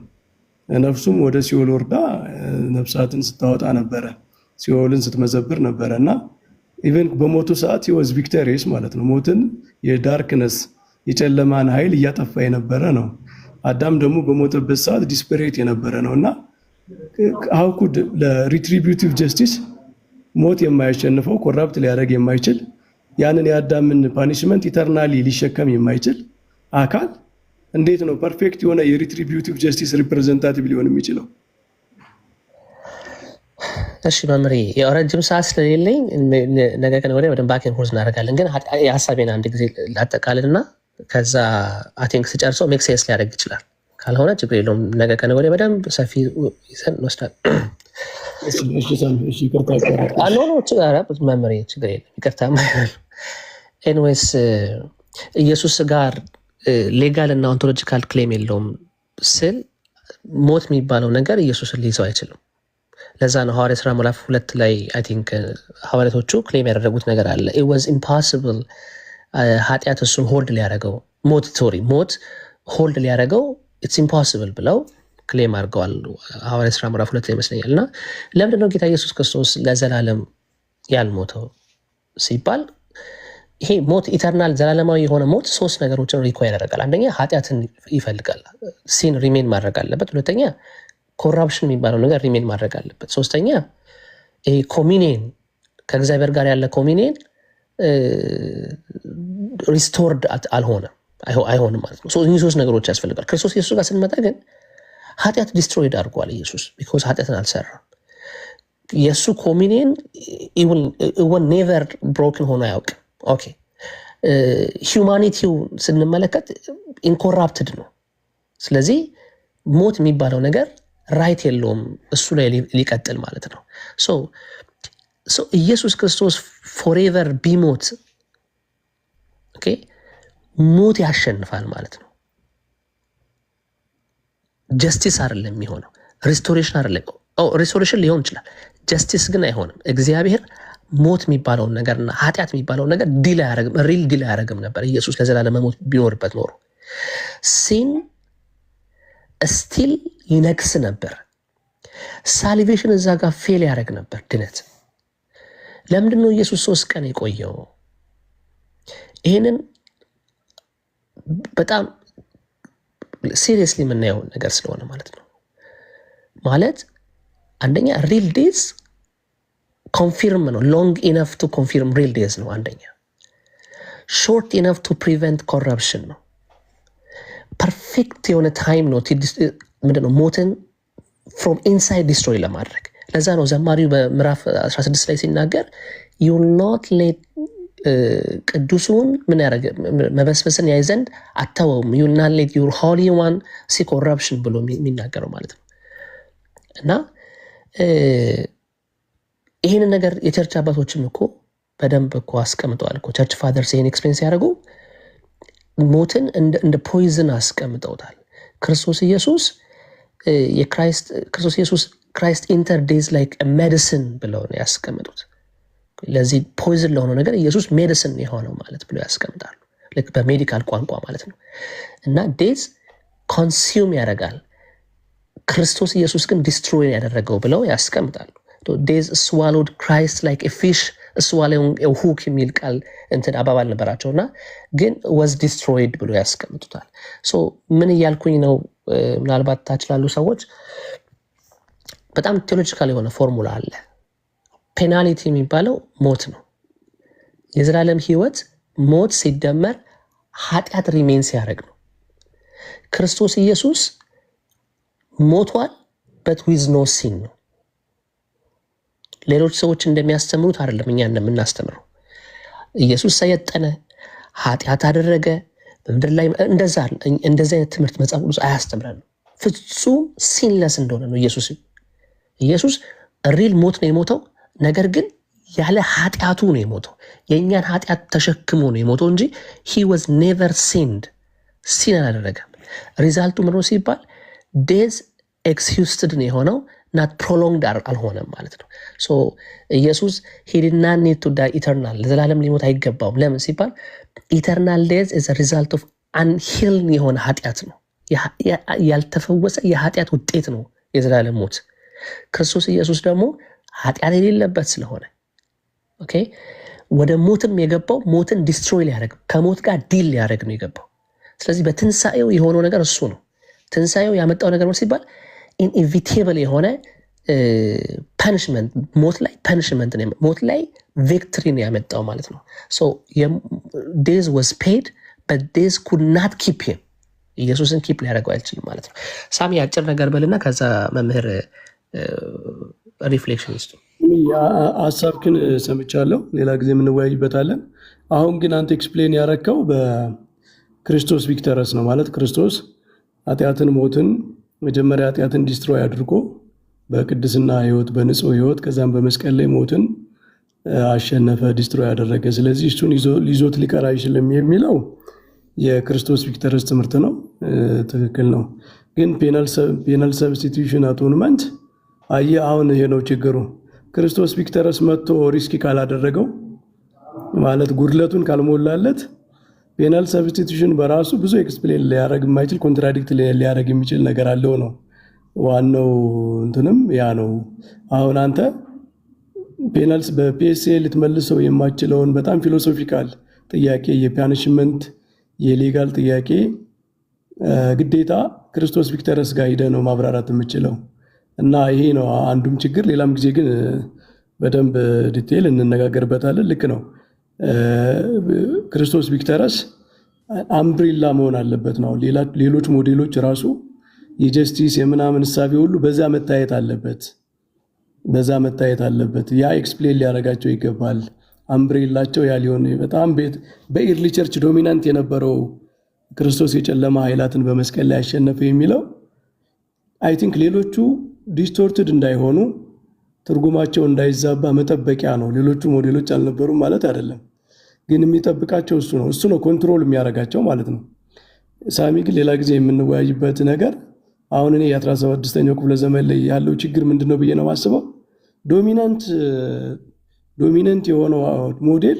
S1: ነፍሱም ወደ ሲኦል ወርዳ ነፍሳትን ስታወጣ ነበረ፣ ሲኦልን ስትመዘብር ነበረ እና ኢቨን በሞቱ ሰዓት ወዝ ቪክቶሪየስ ማለት ነው። ሞትን የዳርክነስ የጨለማን ኃይል እያጠፋ የነበረ ነው። አዳም ደግሞ በሞተበት ሰዓት ዲስፐሬት የነበረ ነው እና ሀው ኩድ ለሪትሪቢዩቲቭ ጀስቲስ ሞት የማያሸንፈው ኮራፕት ሊያደርግ የማይችል ያንን የአዳምን ፓኒሽመንት ኢተርናሊ ሊሸከም የማይችል አካል እንዴት ነው ፐርፌክት የሆነ የሪትሪቢዩቲቭ ጀስቲስ ሪፕሬዘንታቲቭ ሊሆን የሚችለው?
S2: እሺ መምሪ የረጅም ሰዓት ስለሌለኝ ነገ ከነገ ወዲያ በደንብ ባክ ኤንድ ፎርዝ እናደርጋለን። ግን የሀሳቤን አንድ ጊዜ ላጠቃልልና ከዛ አይ ቲንክ ስጨርሰው ሜክ ሴንስ ሊያደርግ ይችላል። ካልሆነ ችግር የለውም። ነገ ከነገ ወዲያ በደንብ ሰፊ ይዘን እንወስዳለን። መምሪ ችግር የለም ይቅርታ። ኤንዌይስ ኢየሱስ ጋር ሌጋል እና ኦንቶሎጂካል ክሌም የለውም ስል ሞት የሚባለው ነገር ኢየሱስን ሊይዘው አይችልም። ለዛ ነው ሐዋርያት ሥራ ምዕራፍ 2 ላይ አይ ቲንክ ሐዋርያቶቹ ክሌም ያደረጉት ነገር አለ። it was impossible ኃጢአት እሱን ሆልድ ሊያደርገው ሞት ሆልድ ሊያደርገው it's impossible ብለው ክሌም አድርገዋል ሐዋርያት ሥራ ምዕራፍ 2 ላይ ይመስለኛል። እና ለምንድን ነው ጌታ ኢየሱስ ክርስቶስ ለዘላለም ያልሞተው ሲባል ይሄ ሞት ኢተርናል ዘላለማዊ የሆነ ሞት ሶስት ነገሮችን ሪኳየር ያደርጋል። አንደኛ ኃጢአትን ይፈልጋል፣ ሲን ሪሜን ማድረግ አለበት። ሁለተኛ ኮራፕሽን የሚባለው ነገር ሪሜን ማድረግ አለበት። ሶስተኛ ይሄ ኮሚኒየን ከእግዚአብሔር ጋር ያለ ኮሚኒየን ሪስቶርድ አይሆንም ማለት ነው። እኚህ ሶስት ነገሮች ያስፈልጋል። ክርስቶስ ኢየሱስ ጋር ስንመጣ ግን ኃጢአት ዲስትሮይድ አድርጓል ኢየሱስ ቢኮዝ ኃጢአትን አልሰራም። የእሱ ኮሚኒየን ኔቨር ብሮክን ሆኖ አያውቅም። ኦኬ ሂውማኒቲው ስንመለከት ኢንኮራፕትድ ነው። ስለዚህ ሞት የሚባለው ነገር ራይት የለውም እሱ ላይ ሊቀጥል ማለት ነው። ሶ ኢየሱስ ክርስቶስ ፎሬቨር ቢሞት ሞት ያሸንፋል ማለት ነው። ጀስቲስ አይደለም የሚሆነው፣ ሪስቶሬሽን አይደለም። ሪስቶሬሽን ሊሆን ይችላል፣ ጀስቲስ ግን አይሆንም። እግዚአብሔር ሞት የሚባለውን ነገርና ኃጢአት የሚባለውን ነገር ሪል ዲል አያደርግም ነበር ኢየሱስ ለዘላለም ሞት ቢኖርበት ኖሮ። ሲን ስቲል ይነግስ ነበር። ሳልቬሽን እዛ ጋር ፌል ያደርግ ነበር። ድነት ለምንድነው ኢየሱስ 3 ቀን የቆየው? ይህንን በጣም ሲሪየስሊ የምናየው ነገር ስለሆነ ማለት ነው። ማለት አንደኛ ሪል ዴዝ ኮንፊርም ነው። ሎንግ ኢነፍ ቱ ኮንፊርም ሪል ዴዝ ነው አንደኛ። ሾርት ኢነፍ ቱ ፕሪቨንት ኮረፕሽን ነው። ፐርፌክት የሆነ ታይም ነው ምንድነው ሞትን ፍሮም ኢንሳይድ ዲስትሮይ ለማድረግ። ለዛ ነው ዘማሪው በምዕራፍ 16 ላይ ሲናገር ዩል ኖት ሌት ቅዱሱን ምን ያደረገ መበስበስን ያይ ዘንድ አተወውም ዩል ናት ሌት ዩር ሆሊ ዋን ሲ ኮረፕሽን ብሎ የሚናገረው ማለት ነው። እና ይህንን ነገር የቸርች አባቶችም እኮ በደንብ እኮ አስቀምጠዋል እኮ። ቸርች ፋደርስ ይህን ኤክስፔሪንስ ያደረጉ ሞትን እንደ ፖይዝን አስቀምጠውታል። ክርስቶስ ኢየሱስ ክራይስት ኢንተር ዴዝ ላይክ ሜዲሲን ብለው ነው ያስቀምጡት። ለዚህ ፖይዝን ለሆነው ነገር ኢየሱስ ሜዲሲን የሆነው ማለት ብለው ያስቀምጣሉ። ልክ በሜዲካል ቋንቋ ማለት ነው። እና ዴዝ ኮንሱም ያደርጋል፣ ክርስቶስ ኢየሱስ ግን ዲስትሮይ ያደረገው ብለው ያስቀምጣሉ። ዴዝ ስዋሎድ ክራይስት ላይክ ኤ ፊሽ ስዋሎዊንግ ኤ ሁክ የሚል ቃል አባባል ነበራቸው። እና ግን ወዝ ዲስትሮይድ ብሎ ያስቀምጡታል። ምን እያልኩኝ ነው? ምናልባት ታች ላሉ ሰዎች በጣም ቴዎሎጂካል የሆነ ፎርሙላ አለ። ፔናሊቲ የሚባለው ሞት ነው። የዘላለም ህይወት ሞት ሲደመር ኃጢአት ሪሜን ሲያደርግ ነው። ክርስቶስ ኢየሱስ ሞቷል በት ዊዝ ኖ ሲን ነው። ሌሎች ሰዎች እንደሚያስተምሩት አይደለም እኛ እንደምናስተምረው። ኢየሱስ ሰየጠነ፣ ኃጢአት አደረገ በምድር ላይ እንደዛ አይነት ትምህርት መጽሐፍ ቅዱስ አያስተምረንም። ፍጹም ሲንለስ እንደሆነ ነው ኢየሱስ ሪል ሞት ነው የሞተው። ነገር ግን ያለ ኃጢአቱ ነው የሞተው። የእኛን ኃጢአት ተሸክሞ ነው የሞተው እንጂ he was never sinned ሲን አላደረገም። ሪዛልቱ ምንድነው ሲባል ዴዝ ኤክስኪውስድ ነው የሆነው ናት ፕሮሎንግድ አልሆነም ማለት ነው። ኢየሱስ he did not need to die eternal ለዘላለም ሊሞት አይገባውም። ለምን ሲባል ኢተርናል ዴዝ is a result of unhealed የሆነ ኃጢአት ነው። ያልተፈወሰ የኃጢአት ውጤት ነው የዘላለም ሞት። ክርስቶስ ኢየሱስ ደግሞ ኃጢአት የሌለበት ስለሆነ ወደ ሞትም የገባው ሞትን ዲስትሮይ ሊያደርግ ከሞት ጋር ዲል ሊያደርግ ነው የገባው። ስለዚህ በትንሳኤው የሆነው ነገር እሱ ነው። ትንሳኤው ያመጣው ነገር ነው ሲባል ኢንኤቪቴብል የሆነ ፐኒሽመንት ሞት ላይ ፐኒሽመንት ሞት ላይ ቪክትሪ ነው ያመጣው ማለት ነው። ዴዝ ዋዝ ፔድ በት ዴዝ ኩድ ናት ኪፕ ሂም ኢየሱስን ኪፕ ሊያደርገው አይችልም ማለት ነው። ሳሚ አጭር ነገር በልና ከዛ መምህር ሪፍሌክሽን ይስጡ።
S1: ሀሳብክን ሰምቻለሁ፣ ሌላ ጊዜ የምንወያይበታለን። አሁን ግን አንተ ኤክስፕሌን ያረከው በክርስቶስ ቪክተረስ ነው ማለት ክርስቶስ ኃጢአትን ሞትን መጀመሪያ ኃጢአትን ዲስትሮይ አድርጎ በቅድስና ህይወት በንጹህ ህይወት ከዛም በመስቀል ላይ ሞትን አሸነፈ፣ ዲስትሮይ ያደረገ። ስለዚህ እሱን ሊዞት ሊቀር አይችልም የሚለው የክርስቶስ ቪክተረስ ትምህርት ነው። ትክክል ነው። ግን ፔናል ሰብስቲቱሽን አቶንመንት አየህ፣ አሁን ይሄ ነው ችግሩ። ክርስቶስ ቪክተረስ መጥቶ ሪስክ ካላደረገው ማለት ጉድለቱን ካልሞላለት ፔናል ሰብስቲቱሽን በራሱ ብዙ ኤክስፕሌን ሊያደርግ የማይችል ኮንትራዲክት ሊያደርግ የሚችል ነገር አለው ነው ዋናው እንትንም ያ ነው። አሁን አንተ ፔናልስ በፒኤስኤ ልትመልሰው የማችለውን በጣም ፊሎሶፊካል ጥያቄ የፓኒሽመንት የሌጋል ጥያቄ ግዴታ ክርስቶስ ቪክተረስ ጋር ሂደህ ነው ማብራራት የምችለው እና ይሄ ነው አንዱም ችግር። ሌላም ጊዜ ግን በደንብ ዲቴይል እንነጋገርበታለን። ልክ ነው። ክርስቶስ ቪክተረስ አምብሪላ መሆን አለበት ነው። ሌሎች ሞዴሎች ራሱ የጀስቲስ የምናምን እሳቤ ሁሉ በዛ መታየት አለበት። ያ ኤክስፕሌን ሊያደርጋቸው ይገባል። አምብሬላቸው ያ ሊሆን በጣም በኢርሊ ቸርች ዶሚናንት የነበረው ክርስቶስ የጨለማ ኃይላትን በመስቀል ላይ ያሸነፈ የሚለው አይ ቲንክ ሌሎቹ ዲስቶርትድ እንዳይሆኑ ትርጉማቸው እንዳይዛባ መጠበቂያ ነው። ሌሎቹ ሞዴሎች አልነበሩም ማለት አይደለም፣ ግን የሚጠብቃቸው እሱ ነው ኮንትሮል የሚያደርጋቸው ማለት ነው። ሳሚ ግን ሌላ ጊዜ የምንወያይበት ነገር አሁን እኔ የ16ኛው ክፍለ ዘመን ላይ ያለው ችግር ምንድነው ብዬ ነው ማስበው። ዶሚናንት የሆነው ሞዴል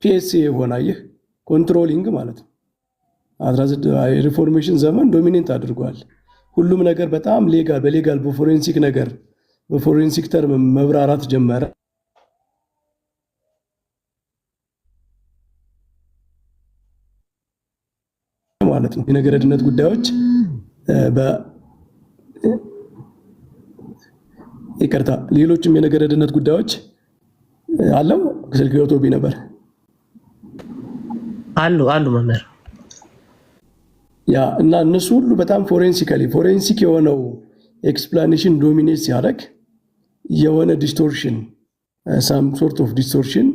S1: ፒኤስኤ የሆነ ይህ ኮንትሮሊንግ ማለት ነው። ሪፎርሜሽን ዘመን ዶሚኔንት አድርጓል። ሁሉም ነገር በጣም በሌጋል በፎሬንሲክ ተርም መብራራት ጀመረ ማለት ነው። የነገረድነት ጉዳዮች ሌሎችም የነገረድነት ጉዳዮች አለው ስልክ ዮቶቢ ነበር
S2: አሉ መምህር
S1: ያ እና እነሱ ሁሉ በጣም ፎሬንሲክ የሆነው ኤክስፕላኔሽን ዶሚኔት ሲያደርግ የሆነ ዲስቶርሽን ሳም ሶርት ኦፍ ዲስቶርሽን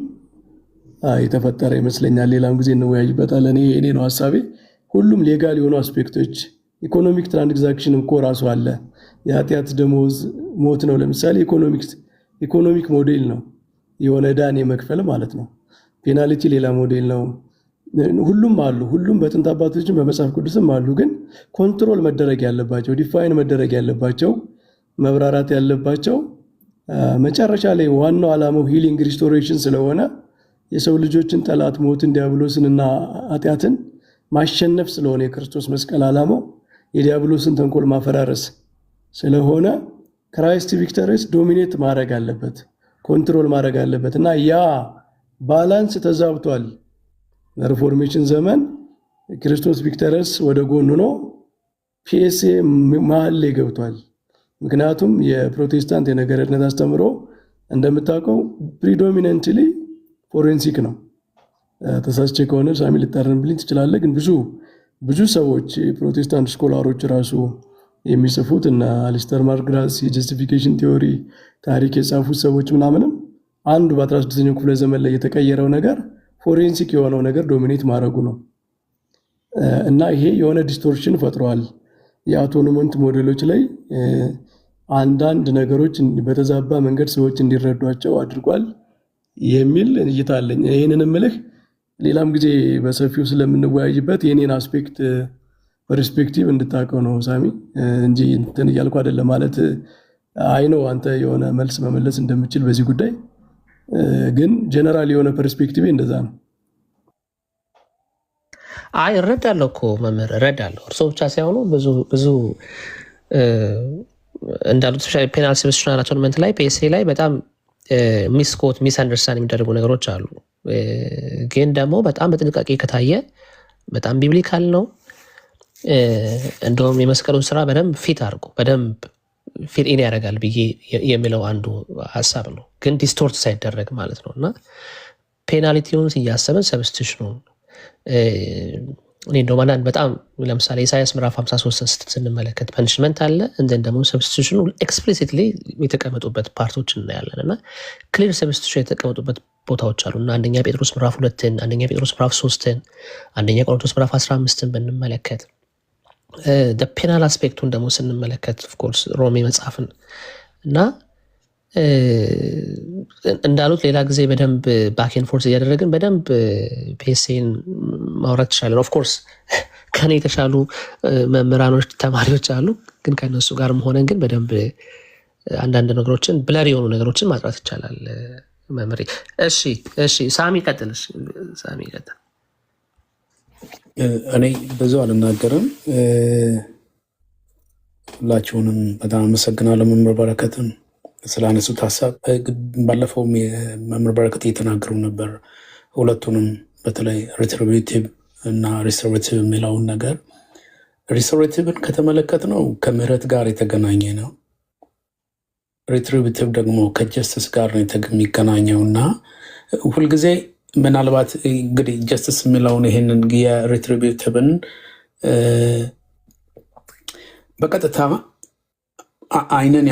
S1: የተፈጠረ ይመስለኛል። ሌላም ጊዜ እንወያይበታለን። እኔ ነው ሐሳቤ። ሁሉም ሌጋል የሆኑ አስፔክቶች ኢኮኖሚክ ትራንዛክሽን እኮ ራሱ አለ። የኃጢአት ደሞዝ ሞት ነው ለምሳሌ ኢኮኖሚክ ሞዴል ነው፣ የሆነ ዕዳን የመክፈል ማለት ነው። ፔናልቲ ሌላ ሞዴል ነው። ሁሉም አሉ። ሁሉም በጥንት አባቶችም በመጽሐፍ ቅዱስም አሉ። ግን ኮንትሮል መደረግ ያለባቸው ዲፋይን መደረግ ያለባቸው መብራራት ያለባቸው መጨረሻ ላይ ዋናው ዓላማው ሂሊንግ ሪስቶሬሽን ስለሆነ የሰው ልጆችን ጠላት ሞትን ዲያብሎስንና ኃጢአትን ማሸነፍ ስለሆነ የክርስቶስ መስቀል ዓላማው የዲያብሎስን ተንኮል ማፈራረስ ስለሆነ ክራይስት ቪክተርስ ዶሚኔት ማድረግ አለበት፣ ኮንትሮል ማድረግ አለበት እና ያ ባላንስ ተዛብቷል። ሪፎርሜሽን ዘመን ክርስቶስ ቪክተርስ ወደ ጎን ሆኖ ፒኤስኤ መሀል ላይ ገብቷል። ምክንያቱም የፕሮቴስታንት የነገረድነት አስተምሮ እንደምታውቀው ፕሪዶሚናንትሊ ፎሬንሲክ ነው። ተሳስቼ ከሆነ ሳሚ ልታረምብልኝ ትችላለህ። ግን ብዙ ሰዎች የፕሮቴስታንት ስኮላሮች ራሱ የሚጽፉት እና አሊስተር ማርግራስ የጀስቲፊኬሽን ቲዮሪ ታሪክ የጻፉት ሰዎች ምናምንም አንዱ በ16ኛው ክፍለ ዘመን ላይ የተቀየረው ነገር ፎሬንሲክ የሆነው ነገር ዶሚኔት ማድረጉ ነው እና ይሄ የሆነ ዲስቶርሽን ፈጥሯል። የአቶኖመንት ሞዴሎች ላይ አንዳንድ ነገሮች በተዛባ መንገድ ሰዎች እንዲረዷቸው አድርጓል የሚል እይታ አለኝ። ይህንን ምልህ ሌላም ጊዜ በሰፊው ስለምንወያይበት የኔን አስፔክት ፐርስፔክቲቭ እንድታውቀው ነው ሳሚ፣ እንጂ እንትን እያልኩ አይደለም። ማለት አይነው አንተ የሆነ መልስ መመለስ እንደምችል በዚህ ጉዳይ ግን ጀነራል የሆነ ፐርስፔክቲቭ እንደዛ ነው።
S2: እረዳለሁ እኮ መምህር እረዳለሁ። እርሶ ብቻ ሳይሆኑ ብዙ እንዳሉት ፔናል ሰብስቲቱሽን አቶንመንት ላይ ፒኤስኤ ላይ በጣም ሚስ አንደርስታንድ የሚደረጉ ነገሮች አሉ። ግን ደግሞ በጣም በጥንቃቄ ከታየ በጣም ቢብሊካል ነው። እንደውም የመስቀሉን ስራ በደንብ ፊት አድርጎ በደንብ ፊት ኢን ያደርጋል ብዬ የሚለው አንዱ ሀሳብ ነው። ግን ዲስቶርት ሳይደረግ ማለት ነው እና ፔናልቲውን እያሰብን ሰብስቲሽኑን እኔ እንደውም አንዳንድ በጣም ለምሳሌ ኢሳያስ ምዕራፍ 53 ስንመለከት ፐኒሽመንት አለ እንደን ደግሞ ሰብስቲሽኑ ኤክስፕሊሲትሊ የተቀመጡበት ፓርቶች እናያለን እና ክሊር ሰብስቲሽን የተቀመጡበት ቦታዎች አሉ እና አንደኛ ጴጥሮስ ምዕራፍ 2 አንደኛ ጴጥሮስ ምዕራፍ 3 አንደኛ ቆሮንቶስ ምዕራፍ 15 ብንመለከት ፔናል አስፔክቱን ደግሞ ስንመለከት ኦፍኮርስ ሮሜ መጽሐፍን እና እንዳሉት ሌላ ጊዜ በደንብ ባክን ፎርስ እያደረግን በደንብ ፔሴን ማውራት ይችላለን። ኦፍኮርስ ከኔ የተሻሉ መምህራኖች ተማሪዎች አሉ፣ ግን ከነሱ ጋርም ሆነን ግን በደንብ አንዳንድ ነገሮችን ብለር የሆኑ ነገሮችን ማጥራት ይቻላል። መምሪ እሺ ሳሚ ቀጥል። ሳሚ ቀጥል።
S3: እኔ ብዙ አልናገርም። ሁላችሁንም በጣም አመሰግናለሁ። መምህር በረከትም ስላነሱት ሀሳብ ባለፈው መምህር በረከት እየተናገሩ ነበር። ሁለቱንም በተለይ ሪትሪቢቲቭ እና ሪስቶሬቲቭ የሚለውን ነገር ሪስቶሬቲቭን ከተመለከት ነው ከምህረት ጋር የተገናኘ ነው። ሪትሪቢቲቭ ደግሞ ከጀስትስ ጋር ነው የሚገናኘው እና ሁልጊዜ ምናልባት እንግዲህ ጀስትስ የሚለውን ይህንን የሪትሪቢቲቭን በቀጥታ አይንን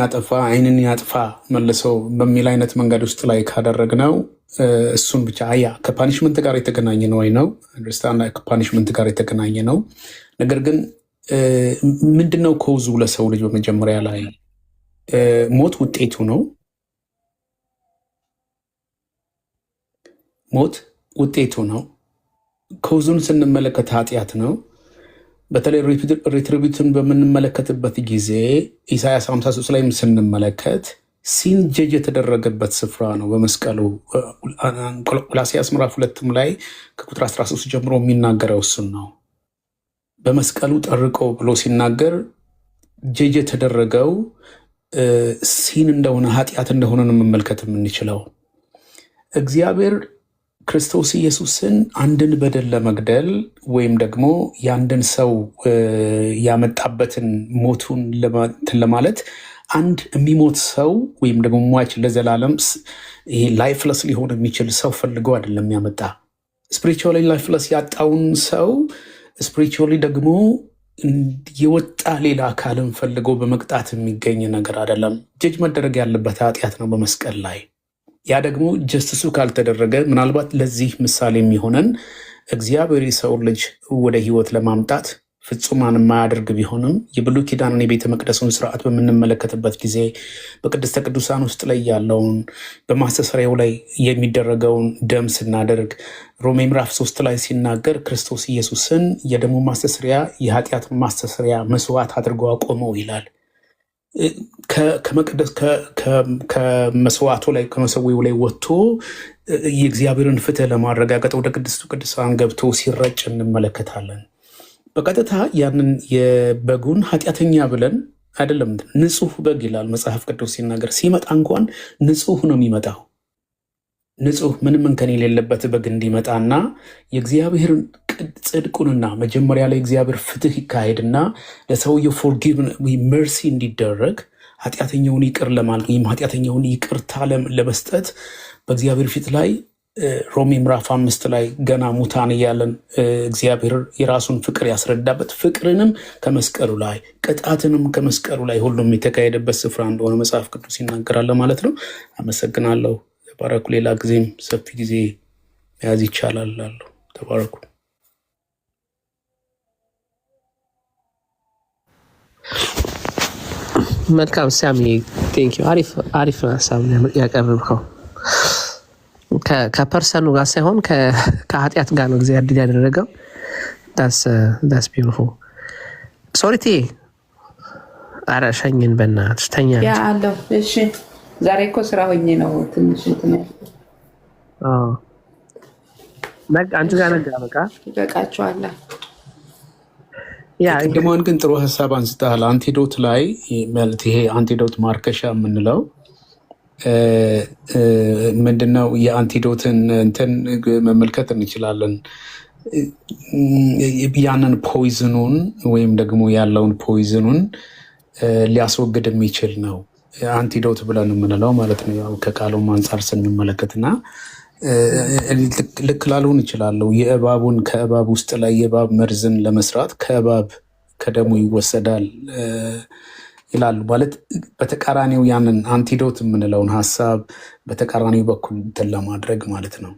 S3: ያጥፋ መልሰው በሚል አይነት መንገድ ውስጥ ላይ ካደረግነው እሱን ብቻ ከፓኒሽመንት ጋር የተገናኘ ነው ወይ ነው ከፓኒሽመንት ጋር የተገናኘ ነው። ነገር ግን ምንድነው ኮዙ ለሰው ልጅ በመጀመሪያ ላይ ሞት ውጤቱ ነው። ሞት ውጤቱ ነው። ኮዙን ስንመለከት ኃጢአት ነው። በተለይ ሪትሪቢዩትን በምንመለከትበት ጊዜ ኢሳያስ 53 ላይ ስንመለከት ሲን ጀጅ የተደረገበት ስፍራ ነው በመስቀሉ። ቆላስይስ ምዕራፍ 2 ላይ ከቁጥር 13 ጀምሮ የሚናገረው እሱን ነው። በመስቀሉ ጠርቆ ብሎ ሲናገር ጀጅ የተደረገው ሲን እንደሆነ ኃጢአት እንደሆነ ነው መመልከት የምንችለው። እግዚአብሔር ክርስቶስ ኢየሱስን አንድን በደል ለመግደል ወይም ደግሞ የአንድን ሰው ያመጣበትን ሞቱን ለማለት አንድ የሚሞት ሰው ወይም ደግሞ ሟች ለዘላለም ላይፍለስ ሊሆን የሚችል ሰው ፈልገው አይደለም ያመጣ። ስፒሪቹዋሊ ላይፍለስ ያጣውን ሰው ስፒሪቹዋሊ ደግሞ የወጣ ሌላ አካልን ፈልገው በመቅጣት የሚገኝ ነገር አይደለም። ጀጅ መደረግ ያለበት ኃጢአት ነው በመስቀል ላይ። ያ ደግሞ ጀስትሱ ካልተደረገ ምናልባት ለዚህ ምሳሌ የሚሆነን እግዚአብሔር የሰው ልጅ ወደ ሕይወት ለማምጣት ፍጹማን የማያደርግ ቢሆንም የብሉይ ኪዳንን የቤተ መቅደሱን ስርዓት በምንመለከትበት ጊዜ በቅድስተ ቅዱሳን ውስጥ ላይ ያለውን በማስተስሪያው ላይ የሚደረገውን ደም ስናደርግ ሮሜ ምዕራፍ 3 ላይ ሲናገር ክርስቶስ ኢየሱስን የደሙ ማስተስሪያ የኃጢአት ማስተስሪያ መስዋዕት አድርጎ አቆመው ይላል። ከመቅደስ ከመስዋዕቱ ላይ ከመሰዊያው ላይ ወጥቶ የእግዚአብሔርን ፍትህ ለማረጋገጥ ወደ ቅድስቱ ቅዱሳን ገብቶ ሲረጭ እንመለከታለን። በቀጥታ ያንን የበጉን ኃጢአተኛ ብለን አይደለም፣ ንጹህ በግ ይላል መጽሐፍ ቅዱስ ሲናገር። ሲመጣ እንኳን ንጹህ ነው የሚመጣው። ንጹህ ምንም እንከን የሌለበት በግ እንዲመጣና የእግዚአብሔርን ጽድቁንና መጀመሪያ ላይ እግዚአብሔር ፍትህ ይካሄድና ለሰውየው ፎርጊቭ መርሲ እንዲደረግ ኃጢአተኛውን ይቅር ለማለት ወይም ኃጢአተኛውን ይቅርታ ለመስጠት በእግዚአብሔር ፊት ላይ ሮሜ ምዕራፍ 5 ላይ ገና ሙታን እያለን እግዚአብሔር የራሱን ፍቅር ያስረዳበት ፍቅርንም ከመስቀሉ ላይ ቅጣትንም ከመስቀሉ ላይ ሁሉም የተካሄደበት ስፍራ እንደሆነ መጽሐፍ ቅዱስ ይናገራል ማለት ነው። አመሰግናለሁ። ተባረኩ። ሌላ ጊዜም ሰፊ ጊዜ መያዝ ይቻላል እላለሁ። ተባረኩ።
S2: መልካም ሳሚ፣ ቴንኪው። አሪፍ ሀሳብ ያቀርብከው። ከፐርሰኑ ጋር ሳይሆን ከኃጢአት ጋር ነው እግዚአብሔር ያደረገው። ዳስ ቢዩቲፉል። ሶሪቲ ኧረ ሸኝን በእናትሽ ተኛ
S4: አለው። እሺ ዛሬ እኮ ስራ ሆኜ ነው ትንሽ እንትን
S2: አንቺ ጋር ነጋ በቃ
S4: ይበቃችኋል።
S3: ቅድሟን ግን ጥሩ ሀሳብ አንስተሃል። አንቲዶት ላይ ማለት ይሄ አንቲዶት ማርከሻ የምንለው ምንድነው? የአንቲዶትን እንትን መመልከት እንችላለን። ያንን ፖይዝኑን ወይም ደግሞ ያለውን ፖይዝኑን ሊያስወግድ የሚችል ነው አንቲዶት ብለን የምንለው ማለት ነው። ያው ከቃሉም አንጻር ስንመለከትና ልክ ላልሆን ይችላለሁ። የእባቡን ከእባብ ውስጥ ላይ የእባብ መርዝን ለመስራት ከእባብ ከደሙ ይወሰዳል ይላሉ። ማለት በተቃራኒው ያንን አንቲዶት የምንለውን ሀሳብ በተቃራኒው በኩል እንትን ለማድረግ ማለት ነው።